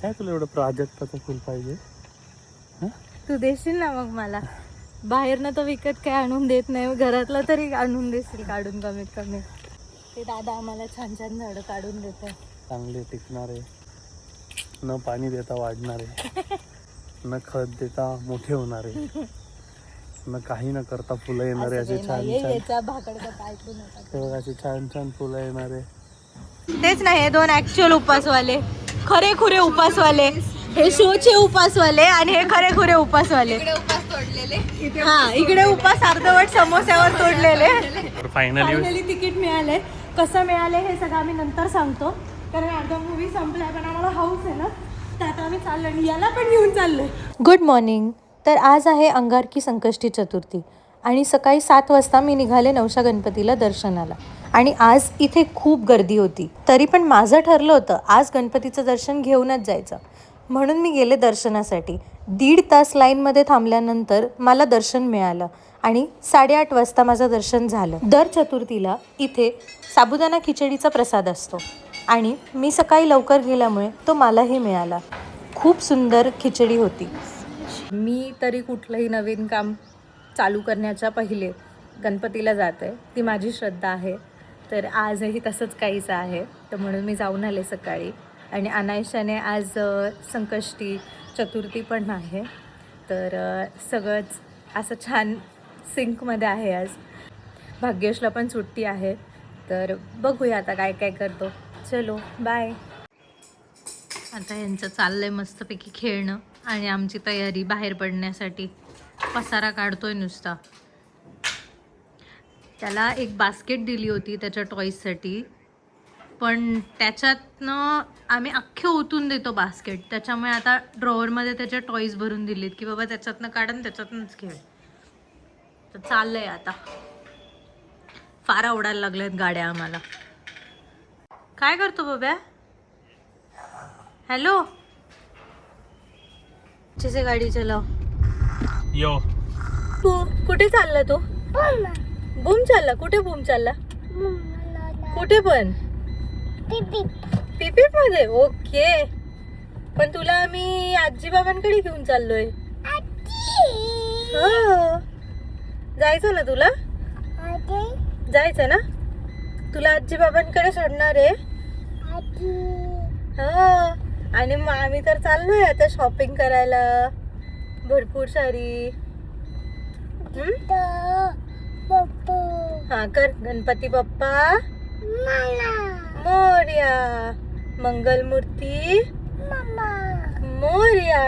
काय तुला एवढं प्राजक्ताचं फुल पाहिजे? तू देशील ना मग मला? बाहेरनं तर विकत काय आणून देत नाही, घरातलं तरी आणून देशील काढून कमीत कमी. ते दादा आम्हाला छान छान झाडं काढून देतात. चांगले टिकणारे, न पाणी देता वाढणारे, न खत देता मोठे होणारे, न काही न करता फुलं येणारे, असे छान छान असे छान छान फुलं येणारे. तेच नाही, हे दोन ऍक्च्युअल उपासवाले, खरे खुरे उपासवाले. हे शोचे उपासवाले आणि हे खरे खुरे उपासवाले. हा, इकडे उपास अर्धवट समोस्यावर तोडलेले. फायनली तिकीट मिळाले. कसं मिळाले हे सगळं आम्ही नंतर सांगतो, कारण अर्धा मूवी संपलाय. पण आम्हाला हाऊस आहे ना, तर आता आम्ही चाललो आणि याला पण घेऊन चाललोय. Good morning. तर आज आहे अंगारकी संकष्टी चतुर्थी आणि सकाळी 7 वाजता मी निघाले नवशा गणपतीला दर्शनाला. आणि आज इथे खूप गर्दी होती, तरी पण माझं ठरलं होतं आज गणपतीचं दर्शन घेऊनच जायचं. म्हणून मी गेले दर्शनासाठी. 1.5 तास लाईनमध्ये थांबल्यानंतर मला दर्शन मिळालं आणि 8:30 वाजता माझं दर्शन झालं. दर चतुर्थीला इथे साबुदाणा खिचडीचा प्रसाद असतो आणि मी सकाळी लवकर गेल्यामुळे तो मलाही मिळाला. खूप सुंदर खिचडी होती. मी तरी कुठलंही नवीन काम चालू करण्याच्या पहिले गणपतीला जाते, ती माझी श्रद्धा आहे. तर आजही तसंच काहीचं आहे, तर म्हणून मी जाऊन आले सकाळी. आणि अनायशाने आज संकष्टी चतुर्थी पण आहे, तर सगळंच असं छान सिंकमध्ये आहे. आज भाग्येशला पण सुट्टी आहे, तर बघूया आता काय काय करतो. चलो बाय. आता यांचं चाललंय मस्तपैकी खेळणं आणि आमची तयारी बाहेर पडण्यासाठी. पसारा काढतोय नुसता. त्याला एक बास्केट दिली होती त्याच्या टॉईजसाठी, पण त्याच्यातनं आम्ही अख्खे ओतून देतो बास्केट. त्याच्यामुळे आता ड्रॉवरमध्ये त्याच्या टॉईज भरून दिलीत की बाबा त्याच्यातनं काढ आणि त्याच्यातनंच खेळ. तर चाललंय आता. फार आवडायला लागल्यात गाड्या आम्हाला. काय करतो बाबा? हॅलो, जिसे गाडी चलाव. यो, तू कुठे चालला? तू बूम चालला? कुठे बूम चालला? कुठे पण? पिपीप मध्ये. ओके, पण तुला आम्ही आजी बाबांकडे घेऊन चाललोय. हो, जायचं ना तुला? जायचं ना तुला? आजी बाबांकडे सोडणार आहे. हो, आणि मग आम्ही तर चाललोय आता शॉपिंग करायला भरपूर सारी. हा कर. गणपती बाप्पा मोरया, मंगलमूर्ती मोरया.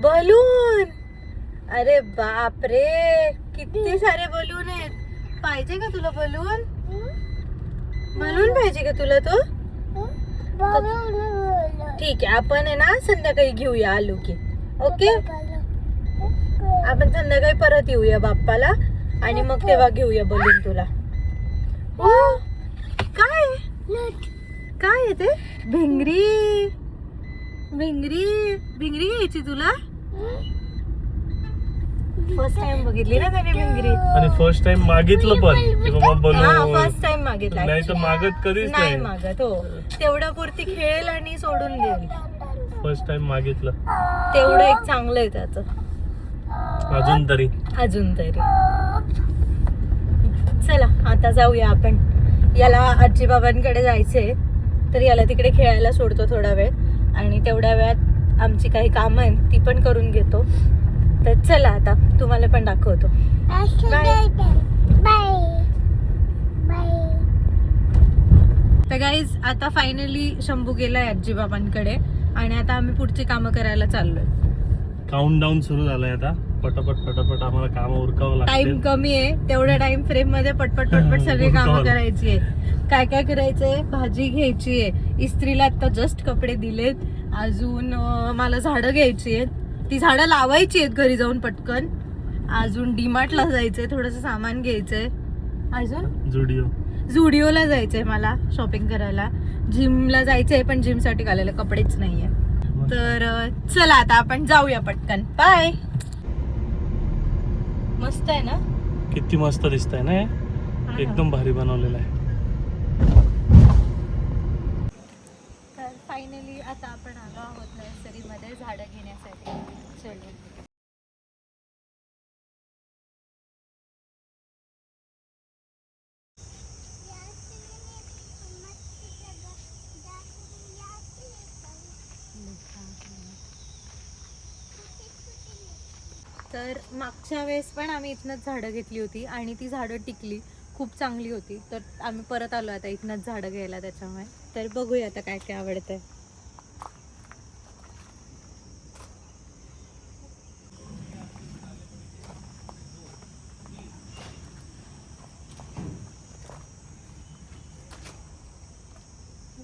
बलून. अरे बाप रे, किती सारे बलून आहेत. पाहिजे का तुला बलून? बलून पाहिजे का तुला? तो ठीक आहे, आपण आहे ना संध्याकाळी घेऊया आलो की. ओके, आपण संध्याकाळी परत येऊया बाप्पाला आणि मग तेव्हा घेऊया बलून तुला. काय काय आहे ते? भिंगरी. भिंगरी भिंगरी घ्यायची तुला? फर्स्ट टाइम बघितली ना त्याने भिंगरी. आणि फर्स्ट टाइम मागितलं पण की बाबा बनव. फर्स्ट टाइम मागितला. नाही तर मागत कधीच नाही मागत. हो, तेवढ्या पुरती खेळेल आणि सोडून देईल. फर्स्ट टाइम मागितलं तेवढं एक चांगलं आहे त्याचं. अजून तरी चला आता जाऊया आपण. याला आजी बाबांकडे जायचंय, तर याला तिकडे खेळायला सोडतो थोडा वेळ आणि तेवढ्या वेळात आमची काही कामं आहेत ती पण करून घेतो. तर चला आता तुम्हाला पण दाखवतो. तर गाईज, आता फायनली शंभू गेलाय आजी बाबांकडे आणि आता आम्ही पुढची कामं करायला चाललोय. काउंट डाऊन सुरू झालंय आता. पटापट पटापट आम्हाला काम उरकावं लागतं. टाइम कमी आहे, तेवढ्या टाइम फ्रेम मध्ये पटपट सगळी कामं करायची आहे. काय काय करायचंय? भाजी घ्यायची आहे, इस्त्रीला आता जस्ट कपडे दिलेत. अजून मला झाडं घ्यायची आहेत, ती झाडं लावायची आहेत घरी जाऊन पटकन. अजून डीमार्टला जायचंय, थोडंसं सामान घ्यायचंय. अजून झुडिओला जायचंय मला शॉपिंग करायला. जिमला जायचंय पण जिम साठी घालायला कपडेच नाहीये. तर चला आता आपण जाऊया पटकन. बाय. मस्त आहे ना? किती मस्त दिसतंय ना, एकदम भारी बनवलेलं आहे. फायनली आता आपण आलो आहोत नर्सरीमध्ये झाडं घेण्यासाठी. चलो. तर मागच्या वेळेस पण आम्ही इथनंच झाडं घेतली होती आणि ती झाडं टिकली, खूप चांगली होती. तर आम्ही परत आलो आता इथनंच झाडं घ्यायला त्याच्यामुळे. तर बघूया आता काय काय आवडतंय.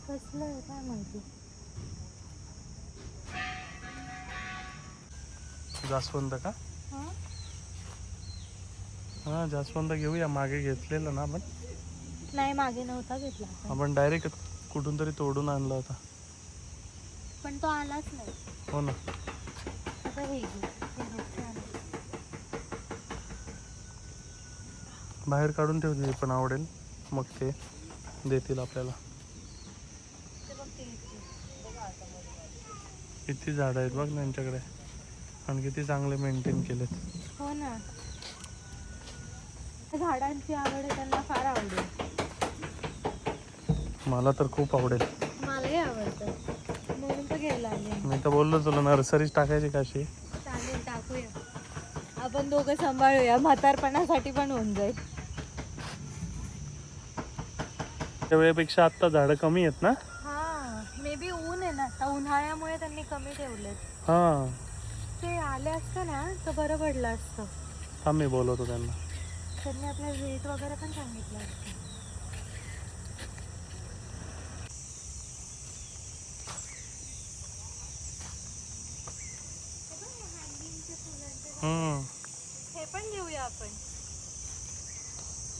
कसलं आहे काय माहिती. जास्वंद का? हां हां जास्वंद घेऊया. मागे घेतलेलं ना आपण. नाही मागे नव्हता घेतला आपण डायरेक्ट कुठून तरी तोडून आणला होता. पण तो आलाच नाही. हो ना. आता हे घे. हे बघ, छान आहे. बाहेर काढून ठेवते पण आवडेल, मग ते देतील आपल्याला. ते बघ ते इथे. किती झाडं आहेत बघ त्यांच्याकडे आणि किती चांगले मेंटेन केलेत. हो ना. झाडांची आवड आहे त्यांना फार आवडेल. मला तर खूप आवडेल. मलाही आवडतं म्हणून तर घ्यायला आले. मी तर बोललो तुला नर्सरीच टाकायची काशी. चालेल टाकूया. आपण दोघं सांभाळूया, म्हातारपणासाठी पण होऊन जाईल. त्या वेळेपेक्षा आत्ता झाडं कमी आहेत ना. हा मे बी ऊन आहे ना आता, उन्हाळ्यामुळे त्यांनी कमी ठेवलेत. हां ते आले असतं ना तर बरं पडलं असतं. थांब मी बोलवतो त्यांना. त्यांनी आपल्या रेट वगैरे पण सांगितलं असतं. हे पण घेऊया आपण.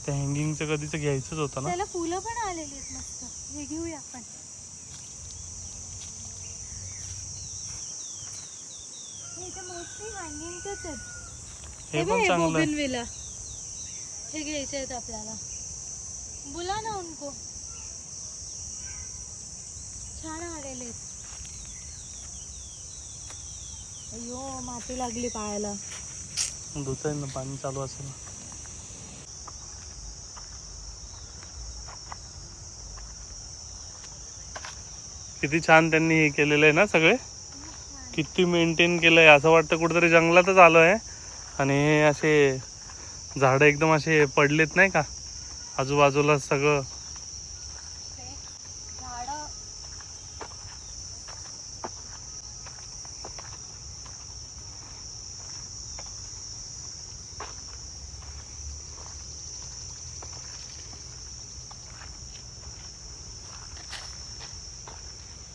त्या हँगिंगचं कधीच घ्यायचंच होतं ना. त्याला फुलं पण आलेली आहेत मस्त. हे घेऊया आपण. हे तर मोस्टली हँगिंगचेच आहेत. हे पण चांगलं आहे. बोगनविला हे घ्यायचे आहेत आपल्याला. बुला ना उनको. छान आलेले आहेत. अय्यो माती लागली पायाला. धुतंय ना, पाणी चालू असेल. किती छान त्यांनी हे केलेलं आहे ना सगळे. किती मेंटेन केलंय. असं वाटतं कुठेतरी जंगलातच आलो आहे. आणि हे असे झाडं एकदम असे पडलेत नाही का आजूबाजूला सगळं. झाडं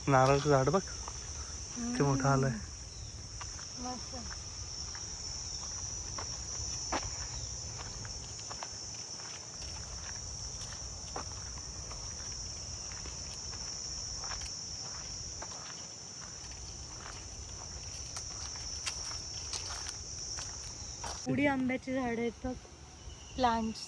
नारळाचं झाड बघ ते मोठं आलंय. मस्त. उडी आंब्याची झाडं आहेत बघ. प्लांट्स.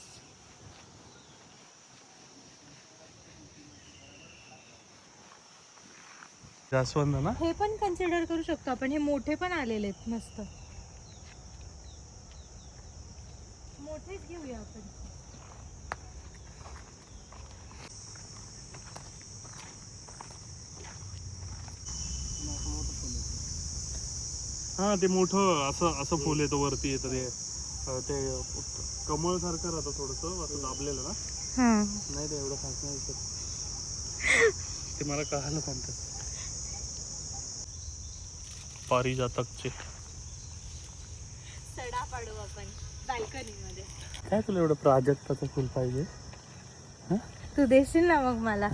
जास्वंद ना. हे पण कन्सिडर करू शकतो आपण. हे मोठे पण आलेले आहेत मस्त. मोठेच घेऊया आपण. हा ते मोठं असं असं फुल येतं वरती येतं ते. ते कमळ सारखं राहतं थोडंसं असं दाबलेलं ना. नाही ते एवढं खास नाही दिसत. ते मला कळालं कोणतं. पारिजातकचे. सडा पाडू आपण बाल्कनी मध्ये. काय तुला एवढं प्राजक्ताचं फुल पाहिजे? तू देशील ना मग मला.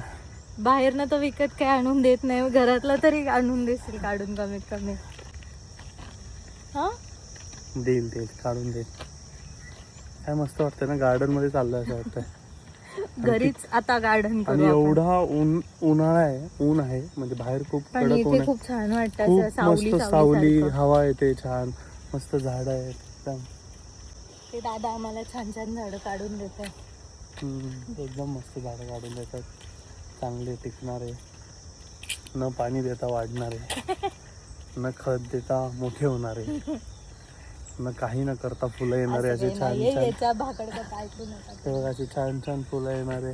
बाहेरनं तर विकत काय आणून देत नाही, घरातलं तरी आणून देशील काढून कमीत कमी. हा देईल देईल काढून देईल. काय मस्त वाटतं ना गार्डन मध्ये चाललंय असं वाटतंय. घरीच आता गार्डन आणि करू आपण. एवढा उन्हाळा आहे, ऊन आहे म्हणजे बाहेर खूप पण कडक ऊन इथे आहे. खूप छान वाटतं खूप असं सावली मस्त सावली सारखं. हवा येते छान. मस्त झाड आहेत एकदम. ते दादा आम्हाला छान छान झाडं काढून देतात. एकदम मस्त झाडं काढून देतात, चांगले टिकणारे. न पाणी देता वाढणारे, न खत देता मोठे होणारे, न काही न करता फुलं येणारे, असे छान छान बघ, असे छान छान फुलं येणारे.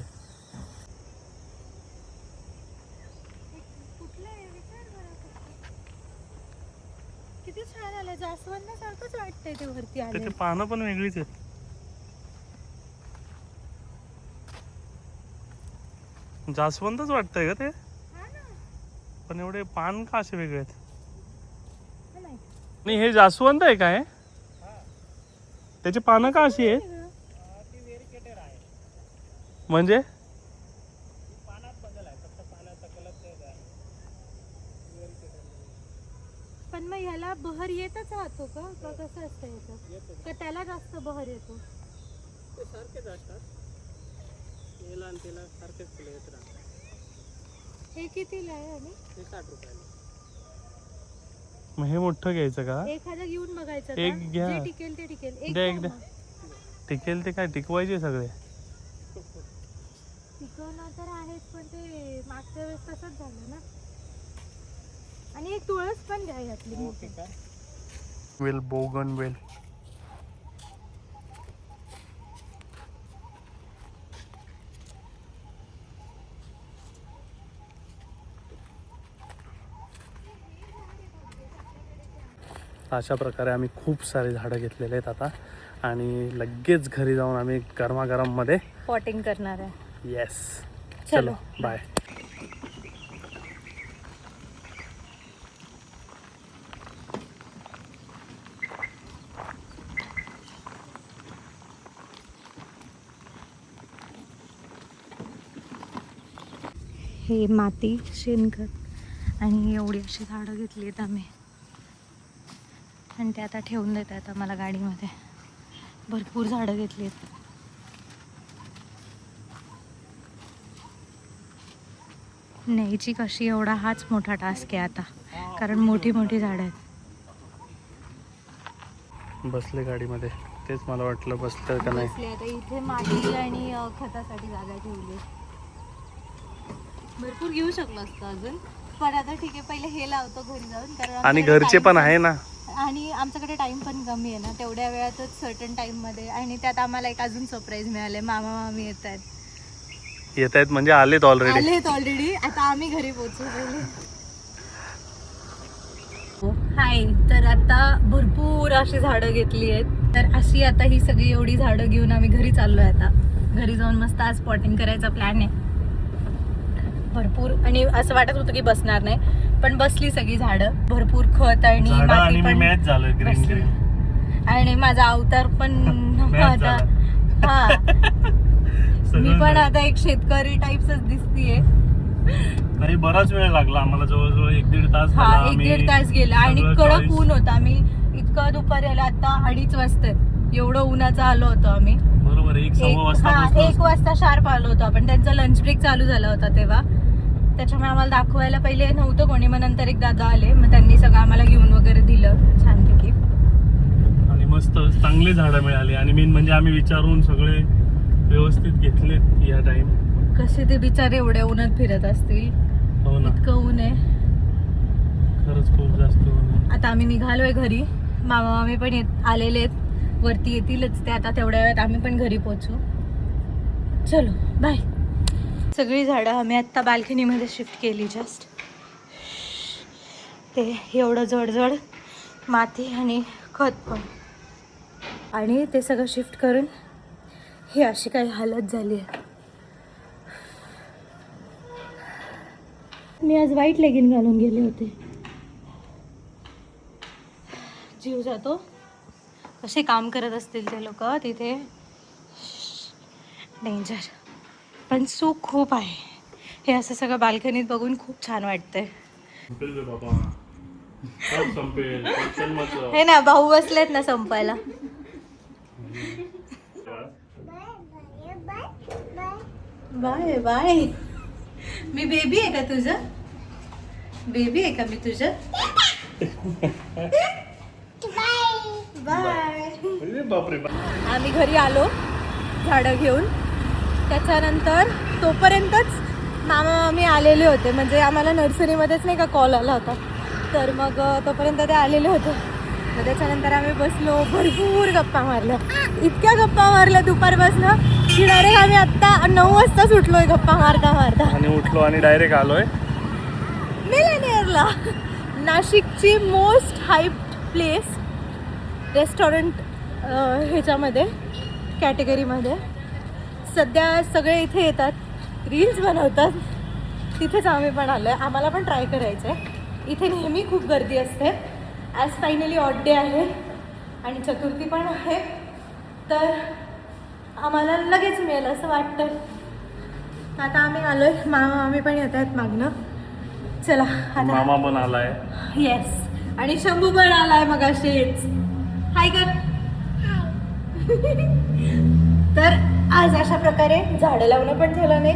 किती छान आलं, जास्वंदासारखंच वाटतंय ते वरती आले. त्याची पानं पण वेगळीच आहेत. जास्वंदच वाटतंय का ते, पण एवढे पान का असे वेगळे आहेत? नाही, हे जास्वंद आहे काय? त्याची पानं का अशी आहे म्हणजे? पण मग ह्याला बहर येतच राहतो का कसं असतं याचं? का त्याला जास्त बहर येतो? ते सारखेच असतात, याला आणि त्याला सारखेच फुलं येत राहतात. हे कितीला आहे आणि? ते 60 रुपयाला. मग हे मोठं घ्यायचं का? एखादं घेऊन बघायचं का? एक घ्या. जे टिकेल ते टिकेल. एक द्या, घ्या एक द्या. मग. टिकेल ते काय टिकवायचे सगळे? टिकवणार तर आहेच, पण ते मागच्या वेळेस तसंच झालं ना. आणि एक तुळस पण द्या यातली मोठी. वेल, बोगन वेल. अशा प्रकारे आम्ही खूप सारे झाडं घेतलेले आहेत आता, आणि लगेच घरी जाऊन आम्ही गरमागरम मध्ये पॉटिंग करणार आहे. येस. चलो, बाय. हे माती, शेणखत आणि एवढी अशी झाडं घेतली आहेत आम्ही, आणि ते आता ठेवून देत आहेत आम्हाला गाडीमध्ये. भरपूर झाडं घेतली आहेत. न्यायची कशी, एवढा हाच मोठा टास्क आहे आता, कारण मोठी मोठी झाडं आहेत. बसले गाडीमध्ये, तेच मला वाटलं बसलं का नाही. बसले आता इथे माती आणि खतासाठी जागा ठेवली. भरपूर घेऊ शकलो असतो अजून, पण आता ठीक आहे, पहिले हे लावतो घरी जाऊन, कारण आणि आमच्याकडे घरचे time पण आहे ना, आणि आमच्याकडे टाइम पण कमी आहे ना, तेवढ्या वेळातच सर्टन टाइम मध्ये. आणि त्यात आम्हाला एक अजून सरप्राईज मिळाले, मामा मामी येत आहेत म्हणजे आलेत ऑलरेडी. आता आम्ही घरी पोहोचू पहिले. हाय, तर आता भरपूर अशी झाडं घेतली आहेत, तर अशी आता ही सगळी एवढी झाडं घेऊन आम्ही घरी चाललोय. आता घरी जाऊन मस्त आज स्पॉटिंग करायचा प्लॅन आहे भरपूर. आणि असं वाटत होतं की बसणार नाही, पण बसली सगळी झाडं. भरपूर खत आणि माती पण मॅच झालं, ग्रीन बसली. ग्रीन. आणि माझा अवतार पण Match आता झाला. हा मी सगळं पण match. आता एक शेतकरी टाइपच दिसतीये. नाही, बराच वेळ लागला आम्हाला, जवळजवळ 1-1.5 तास. हा, 1-1.5 तास गेला. आणि कडक ऊन होता. आम्ही इतकं दुपारी आलो, आता 2:30 वाजतात, एवढं उन्हाचं आलो होतो आम्ही. बरोबर 1-1:15 वाजता. 1 वाजता शार्प आलो होतो आपण. त्यांचा लंच ब्रेक चालू झाला होता तेव्हा, त्याच्यामुळे आम्हाला दाखवायला पहिले नव्हतं कोणी, मग नंतर एक दादा आले, मग त्यांनी सगळं आम्हाला घेऊन वगैरे दिलं छानपैकी. आणि मस्त चांगले झाडं मिळाली, आणि मेन म्हणजे आम्ही विचारून सगळे व्यवस्थित घेतलेत या टाइम. कसे ते बिचारे एवढ्या उन्हात फिरत असतील. हो ना, इतकं ऊन आहे. खरंच खूप जास्त ऊन आहे. आता आम्ही निघालोय घरी. मामा मामी पण आलेले आहेत, वरती येतीलच ते आता तेवढ्या वेळात. आम्ही पण घरी पोहोचू. चलो, बाय. सगळी झाडं आम्ही आत्ता बाल्कनीमध्ये शिफ्ट केली जस्ट. ते एवढं जड माती आणि खत पण, आणि ते सगळं शिफ्ट करून ही अशी काही हालत झाली आहे. मी आज व्हाईट लेगिन घालून गेले होते. जीव जातो. कसे काम करत असतील ते लोक तिथे, डेंजर. पण सुख खूप आहे. हे असं सगळं बाल्कनीत बघून खूप छान वाटतंय. हे ना, भाऊ बसलेत ना संपायला. Bye bye. मी बेबी आहे का तुझं? बेबी आहे का मी तुझं? बाय. आम्ही घरी आलो झाडं घेऊन. त्याच्यानंतर तोपर्यंतच मामा मामी आलेले होते, म्हणजे आम्हाला नर्सरीमध्येच नाही का कॉल आला होता, तर मग तोपर्यंत ते आलेले होते. मग त्याच्यानंतर आम्ही बसलो, भरपूर गप्पा मारल्या, इतक्या गप्पा मारल्या दुपारपासनं की डायरेक्ट आम्ही आत्ता 9 वाजता सुटलोय गप्पा मारता मारता आणि उठलो आणि डायरेक्ट आलोय मिलेनियरला. नाशिकची मोस्ट हाईप प्लेस रेस्टॉरंट ह्याच्यामध्ये कॅटेगरीमध्ये. सध्या सगळे इथे येतात, रील्स बनवतात, तिथेच आम्ही पण आलो आहे. आम्हाला पण ट्राय करायचं आहे. इथे नेहमी खूप गर्दी असते. ॲज फायनली ऑड डे आहे आणि चतुर्थी पण आहे, तर आम्हाला लगेच मिळेल असं वाटतं. आता आम्ही आलो आहे, मामा मामी पण येत आहेत मागणं. चला आता. मामा पण आलाय. येस, आणि शंभू पण आलाय मग असेच. हाय कर. तर आज अशा प्रकारे झाडं लावणं पण झालं नाही,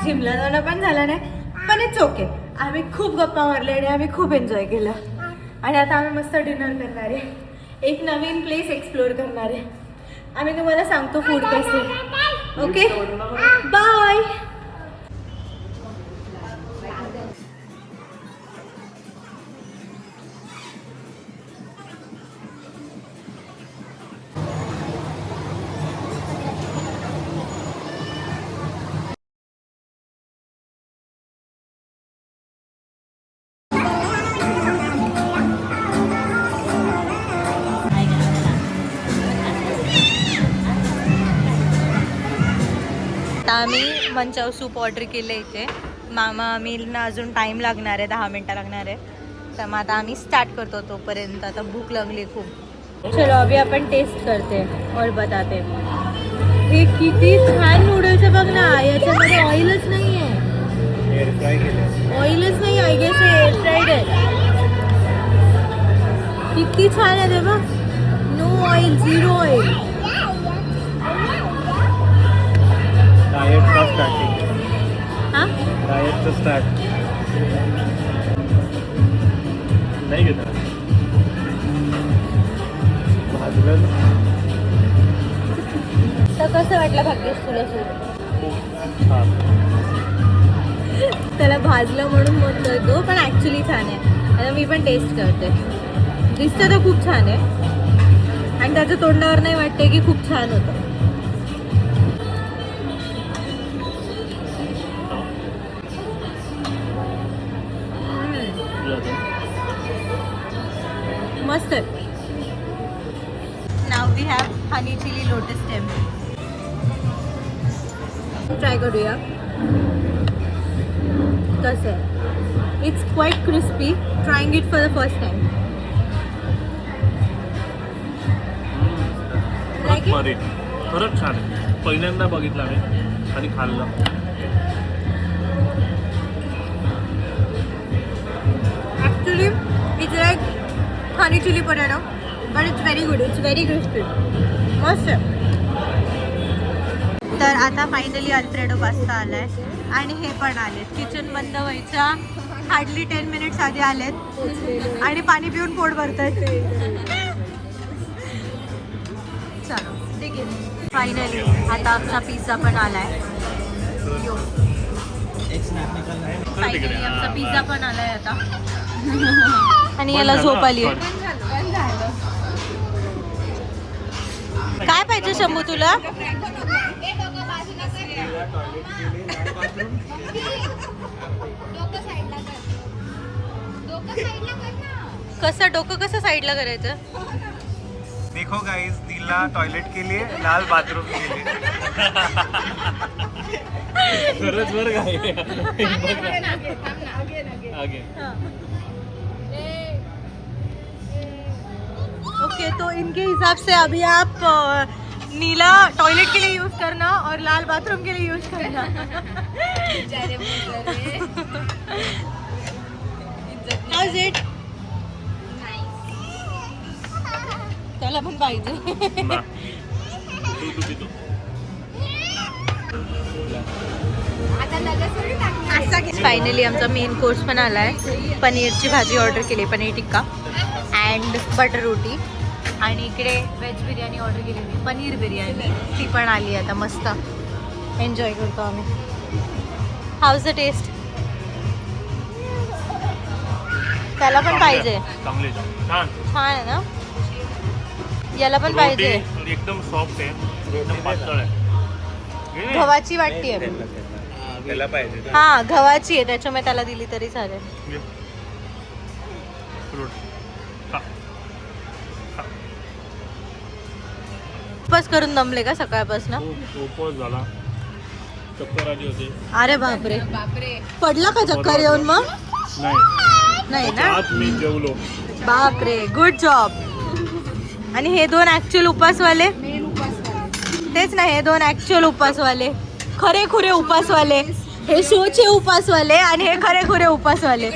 जिमला जाणं पण झालं नाही, पण इट्स ओके. आम्ही खूप गप्पा मारले आणि आम्ही खूप एन्जॉय केलं. आणि आता आम्ही मस्त डिनर करणार आहे, एक नवीन प्लेस एक्सप्लोअर करणार आहे. आम्ही तुम्हाला सांगतो फूड कसे. Okay, bye. आता आम्ही मंचाव सूप ऑर्डर केलं इथे. मामा आम्हीला अजून टाईम लागणार आहे, 10 मिनटं लागणार आहे. तर मग आता आम्ही स्टार्ट करतो, तोपर्यंत आता भूक लागली खूप. चलो अभी आपण टेस्ट करते और बताते. हे किती छान नूडल्स आहे बघ ना, याच्यामध्ये ऑइलच नाही आहे. एअर फ्राय केले. ऑइलच नाही, आय गेस एअर फ्राईड आहे. किती छान आहे ते बघ, नो ऑइल, 0 ऑइल. डाएटचा स्टार्टिंग. हां, डाएटचं स्टार्ट नाही घेत. भाजलं तर कसं वाटलं भाग्येश तुला सूप? खूप छान. त्याला भाजलं म्हणून म्हणतोय तो, पण ॲक्च्युली छान आहे. आता मी पण टेस्ट करते. दिसतं तर खूप छान आहे आणि त्याच्या तोंडावर नाही वाटते की खूप छान होतं. मस्त आहे. नाव we have honey chilli lotus temple. Try करूया कसं आहे. It's quite crispy. Trying it for the first time. Like बरे, खरंच छान आहे. पहिल्यांदा बघितलं मी आणि खाल्लं. Actually it's like honey chilli potato, but it's very good. It's very crispy. मस्त आहे. तर आता फायनली अल्फ्रेडो पास्ता आलाय आणि हे पण आलेत. किचन बंद व्हायच्या हार्डली 10 मिनिट्स आधी आलेत आणि पाणी पिऊन पोट भरतायत. चलो फायनली आता आमचा पिझ्झा पण आलाय. फायनली आमचा पिझ्झा पण आलाय आता. आणि याला झोप आली आहे. काय पाहिजे शंभू तुला? कसं डोकं कसं साईडला करायचं? देखो गाइस, नीला टॉयलेट के लिए, लाल बाथरूम के लिए. खरंच बरं काय. ओके, तो इनके हिसाब से अभी आप नीला टॉयलेट के लिए यूज करना और लाल बाथरूम के लिए यूज करना. How's it? त्याला पण पाहिजे. फायनली आमचा मेन कोर्स पण आलाय. पनीरची भाजी ऑर्डर केली, पनीर टिक्का अँड बटर रोटी. आणि इकडे व्हेज बिर्याणी ऑर्डर केलेली, पनीर बिर्याणी, ती पण आली आता. मस्त एन्जॉय करतो आम्ही. How's the taste? त्याला पण पाहिजे. चांगली छान छान आहे ना. याला पण पाहिजे. रोटी एकदम सॉफ्ट आहे, एकदम पातळ आहे. गव्हाची वाटते. त्याला पाहिजे. हा गव्हाची आहे, त्याच्यामुळे त्याला दिली तरी चालेल. घे. रोटी खा. खा. उपवास करून दमले का सकाळपासून? खूप उपवास झाला, चक्कर आली होती. अरे बापरे, पडला का चक्कर येऊन? मग नाही ना. आज मी जेवलो. बापरे, गुड जॉब. आणि हे दोन ऍक्च्युअल उपवासवाले, तेच ना, हे दोन ऍक्च्युअल उपवासवाले, खरे खुरे उपवासवाले. हे शोचे उपवासवाले आणि हे खरे खुरे उपवासवाले.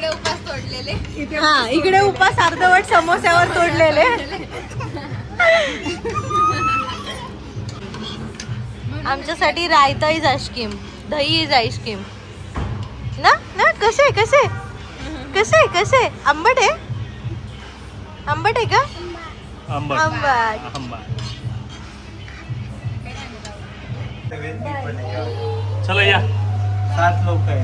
हा, इकडे उपवास अर्धवट समोस्यावर तोडलेले. आमच्यासाठी रायता इज आईस्क्रीम, दही इज आईस्क्रीम ना. ना कसे कसे कसे कसे आंबट आहे? आंबट आहे का? आंबट. आंबट. आंबट. चला या. 7 लोक आहे.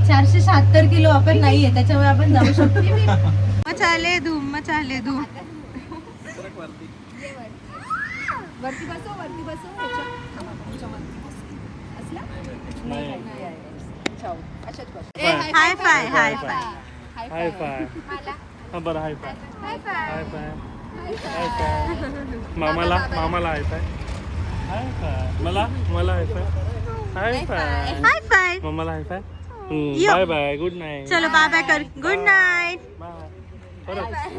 476 किलो आपण नाहीये, त्याच्यामुळे आपण जाऊ शकतो. मचाले धूम, मचाले धूम. Hi five, hi five. Hi five. हा बरं, hi five. Hi five. Hi five. मामाला हाय फाय. Hi five. मला hi five. Hi five. Hi five. मामाला hi five. Yo. Bye bye, good night. चलो बाय बाय कर. Good night. Bye. परत hi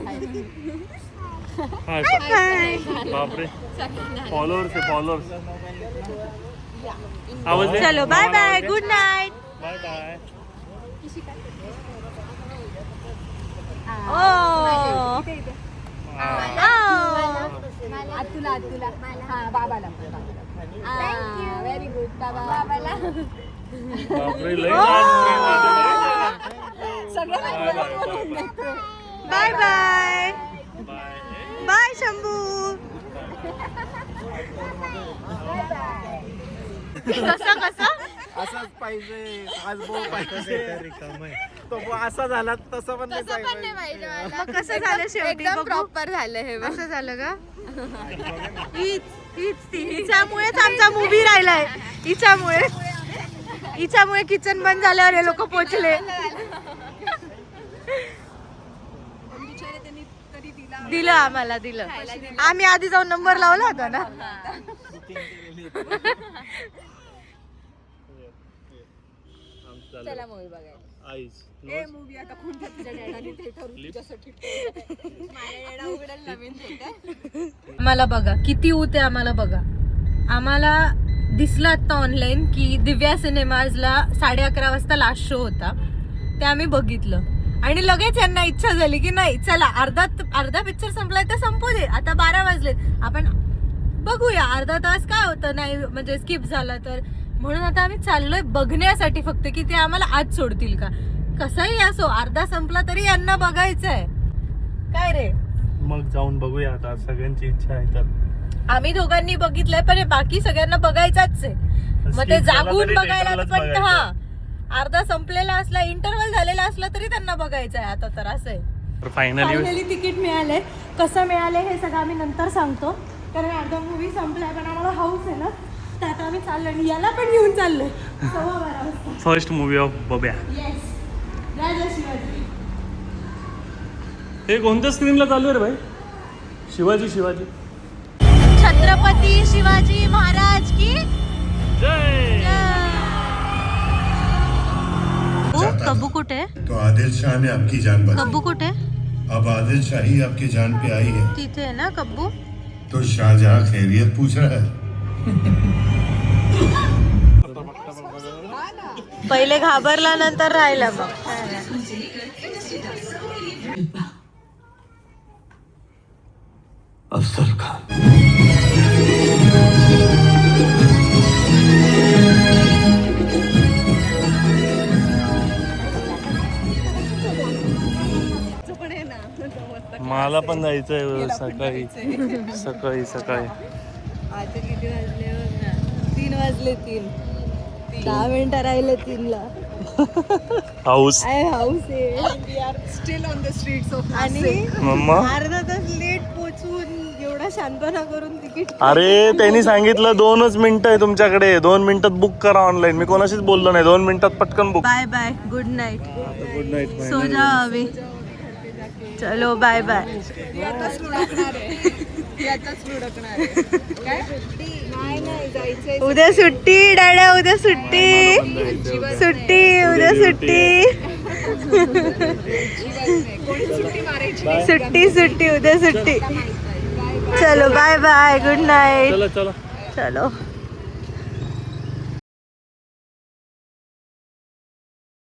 hi five. Five. बापरे, followers आहे, followers. आवाज दे. चलो बाय मामाला बाय, आवाज दे. Good night. Bye bye. Oh very good बाबाला. बापरे, लय लाज प्रेम आहे. Bye bye. Bye. Bye Shambhu. कसं कसं असंच पाहिजे, आज भाऊ पाहिजे. तो भाऊ असा झाला तसं पण नाही पाहिजे. मग कसं झालं शेवटी? एकदम बघू. प्रॉपर झालं हे. असं झालं का? हिच्यामुळेच आमचा मूवी राहिलाय. हिच्यामुळे किचन बंद झाल्यावर हे लोक पोचले. दिलं आम्हाला, दिलं. आम्ही आधी जाऊन नंबर लावला होता ना. चला मूवी बघायला. आईज. ए मूवी आता कोणत्या तुझ्या डॅडाने थिएटर तुझ्यासाठी माझ्या डॅडा उघडेल नवीन थिएटर. आम्हाला बघा किती ऊत आहे. आम्हाला बघा, आम्हाला दिसलं आता ऑनलाईन की दिव्या सिनेमाजला 11:30 वाजता लास्ट शो होता. ते आम्ही बघितलं आणि लगेच यांना इच्छा झाली की नाही चला, अर्धा पिक्चर संपलाय तर संपू दे, आता 12 वाजलेत, आपण बघूया अर्धा तास काय होतं, नाही म्हणजे स्किप झाला तर. म्हणून आता आम्ही चाललोय बघण्यासाठी, फक्त की ते आम्हाला आज सोडतील का. कसंही असो, अर्धा संपला तरी यांना बघायचंय. काय रे, मग जाऊन बघूया आता, सगळ्यांची इच्छा आहे तर. आम्ही दोघांनी बघितलंय पण हे बाकी सगळ्यांना बघायचाच आहे. मग ते Skip झाला जागून तरी बघायला theaterलाच पण, बघायचं. हा अर्धा संपलेला असला, इंटरव्हल झालेला असला तरी त्यांना बघायचं आहे आता. तर असं आहे. फायनली तिकीट मिळाले. कसं मिळाले हे सगळं आम्ही नंतर सांगतो, कारण अर्धा मूवी संपलाय पण आम्हाला हाऊस आहे ना, तर आता आम्ही चाललो आणि याला पण घेऊन चाललोय 12:15 वाजता. First movie of Babya. Yes, Raja Shivaji. हे कोणत्या स्क्रीनला चालू आहे रे भाई? शिवाजी. छत्रपती शिवाजी महाराज की जय. कब्बू कुठे? तो आदिल शाह ने आपकी जान बचाई। कब्बू कुठे? अब आदिल शाही आपकी जान पे आई है तिथे आहे ना कब्बू. तो शाहजहां खैरियत पूछ रहा है। पहिले घाबरला, नंतर राहिला. मग अफजल खान. मला मला पण जायचंय सकाळी सकाळी सकाळी. आता किती वाजले बघ ना, 3 वाजले. 10 मिनिटं राहिले 3ला. हाऊस हाऊस आहे आणि मम्मा. अर्धा तास लेट पोचून एवढा शांतपणा करून तिकीट. अरे त्यांनी सांगितलं 2च मिनिटं आहे तुमच्याकडे, 2 मिनिटात बुक करा ऑनलाईन. मी कोणाशीच बोललो नाही, 2 मिनिटात पटकन book. Bye bye, good night. Good night. सो जाओ अभी. चलो बाय बाय. उद्या सुट्टी डाड्या, उद्या सुट्टी. सुट्टी उद्या सुट्टी. सुट्टी सुट्टी उद्या सुट्टी. चलो बाय बाय, गुड नाईट. चलो चलो चलो.